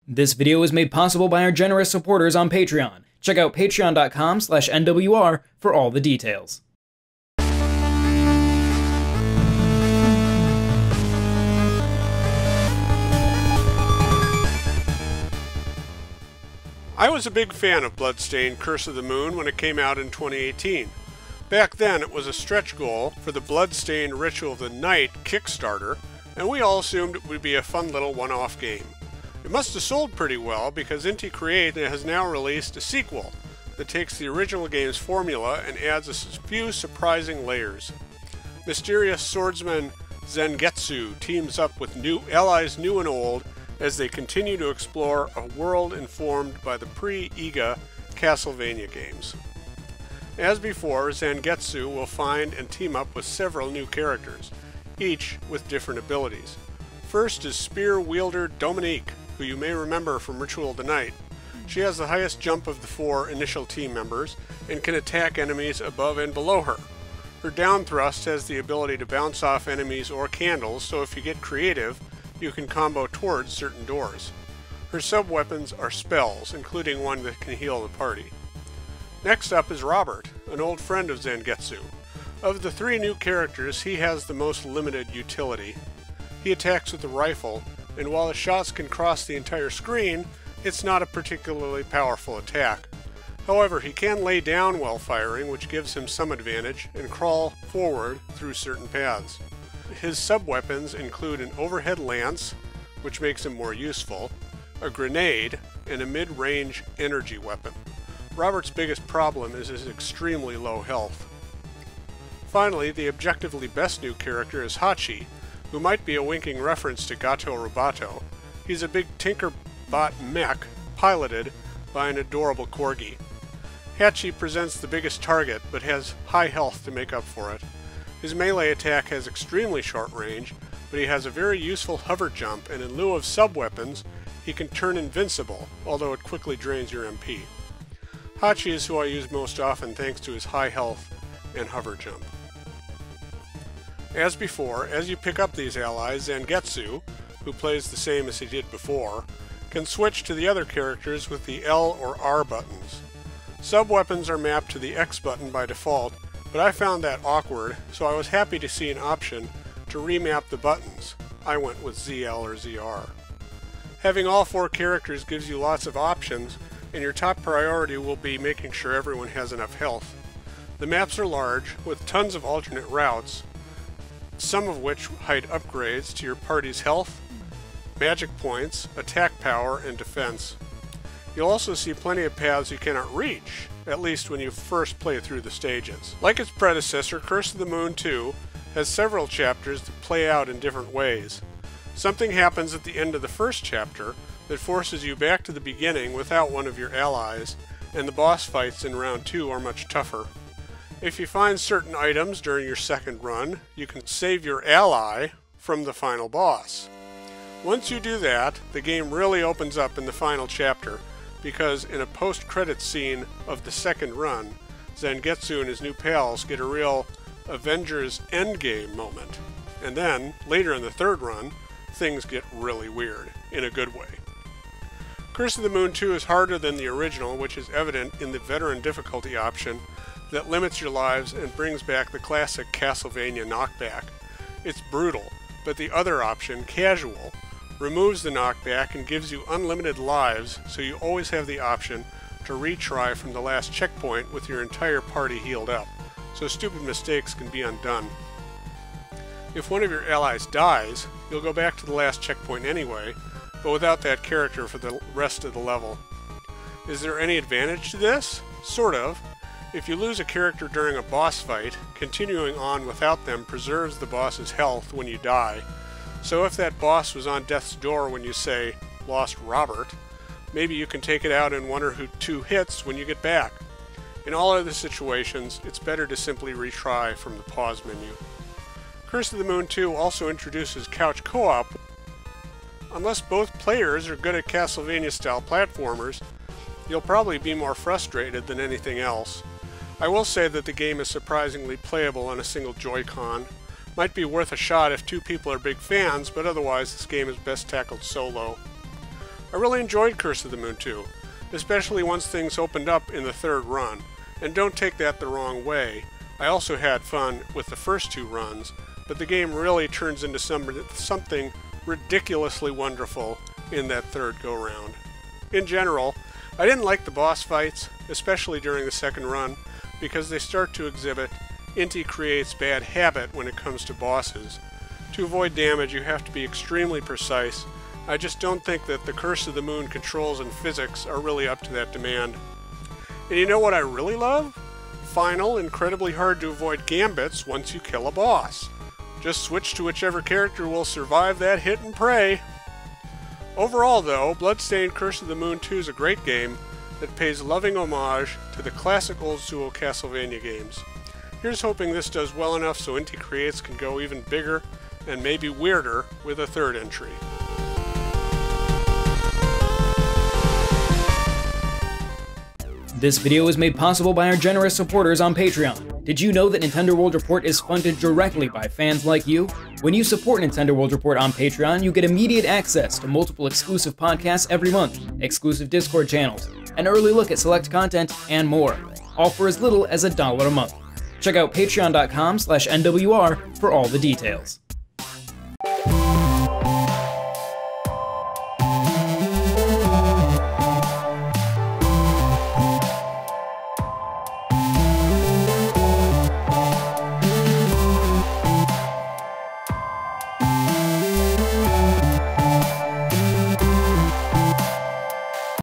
This video was made possible by our generous supporters on Patreon. Check out patreon.com/NWR for all the details. I was a big fan of Bloodstained Curse of the Moon when it came out in 2018. Back then it was a stretch goal for the Bloodstained Ritual of the Night Kickstarter, and we all assumed it would be a fun little one-off game. It must have sold pretty well because Inti Create has now released a sequel that takes the original game's formula and adds a few surprising layers. Mysterious swordsman Zangetsu teams up with allies new and old as they continue to explore a world informed by the pre-Iga Castlevania games. As before, Zangetsu will find and team up with several new characters, each with different abilities. First is spear wielder Dominique, who you may remember from Ritual of the Night. She has the highest jump of the 4 initial team members and can attack enemies above and below her. Her down thrust has the ability to bounce off enemies or candles, so if you get creative, you can combo towards certain doors. Her sub-weapons are spells, including one that can heal the party. Next up is Robert, an old friend of Zangetsu. Of the 3 new characters, he has the most limited utility. He attacks with a rifle, and while his shots can cross the entire screen, it's not a particularly powerful attack. However, he can lay down while firing, which gives him some advantage, and crawl forward through certain paths. His sub-weapons include an overhead lance, which makes him more useful, a grenade, and a mid-range energy weapon. Robert's biggest problem is his extremely low health. Finally, the objectively best new character is Hachi, who might be a winking reference to Gato Roboto. He's a big Tinkerbot mech piloted by an adorable corgi. Hachi presents the biggest target, but has high health to make up for it. His melee attack has extremely short range, but he has a very useful hover jump, and in lieu of sub-weapons, he can turn invincible, although it quickly drains your MP. Hachi is who I use most often thanks to his high health and hover jump. As before, as you pick up these allies, Zangetsu, who plays the same as he did before, can switch to the other characters with the L or R buttons. Sub-weapons are mapped to the X button by default, but I found that awkward, so I was happy to see an option to remap the buttons. I went with ZL or ZR. Having all 4 characters gives you lots of options, and your top priority will be making sure everyone has enough health. The maps are large, with tons of alternate routes, some of which hide upgrades to your party's health, magic points, attack power, and defense. You'll also see plenty of paths you cannot reach, at least when you first play through the stages. Like its predecessor, Curse of the Moon 2 has several chapters that play out in different ways. Something happens at the end of the first chapter that forces you back to the beginning without one of your allies, and the boss fights in round 2 are much tougher. If you find certain items during your second run, you can save your ally from the final boss. Once you do that, the game really opens up in the final chapter, because in a post-credits scene of the second run, Zangetsu and his new pals get a real Avengers Endgame moment. And then, later in the third run, things get really weird, in a good way. Curse of the Moon 2 is harder than the original, which is evident in the veteran difficulty option that limits your lives and brings back the classic Castlevania knockback. It's brutal, but the other option, Casual, removes the knockback and gives you unlimited lives, so you always have the option to retry from the last checkpoint with your entire party healed up, so stupid mistakes can be undone. If one of your allies dies, you'll go back to the last checkpoint anyway, but without that character for the rest of the level. Is there any advantage to this? Sort of. If you lose a character during a boss fight, continuing on without them preserves the boss's health when you die. So if that boss was on death's door when you, say, lost Robert, maybe you can take it out in 1 or 2 hits when you get back. In all other situations, it's better to simply retry from the pause menu. Curse of the Moon 2 also introduces couch co-op. Unless both players are good at Castlevania-style platformers, you'll probably be more frustrated than anything else. I will say that the game is surprisingly playable on a single Joy-Con. Might be worth a shot if 2 people are big fans, but otherwise this game is best tackled solo. I really enjoyed Curse of the Moon 2, especially once things opened up in the third run. And don't take that the wrong way, I also had fun with the first two runs, but the game really turns into something ridiculously wonderful in that third go-round. In general, I didn't like the boss fights, especially during the second run, because they start to exhibit Inti Create's bad habit when it comes to bosses. To avoid damage, you have to be extremely precise. I just don't think that the Curse of the Moon controls and physics are really up to that demand. And you know what I really love? Final, incredibly hard to avoid gambits once you kill a boss. Just switch to whichever character will survive that hit and pray. Overall though, Bloodstained Curse of the Moon 2 is a great game that pays loving homage to the classic old school Castlevania games. Here's hoping this does well enough so Inti Creates can go even bigger and maybe weirder with a third entry. This video was made possible by our generous supporters on Patreon. Did you know that Nintendo World Report is funded directly by fans like you? When you support Nintendo World Report on Patreon, you get immediate access to multiple exclusive podcasts every month, exclusive Discord channels, an early look at select content, and more, all for as little as $1 a month. Check out patreon.com/NWR for all the details.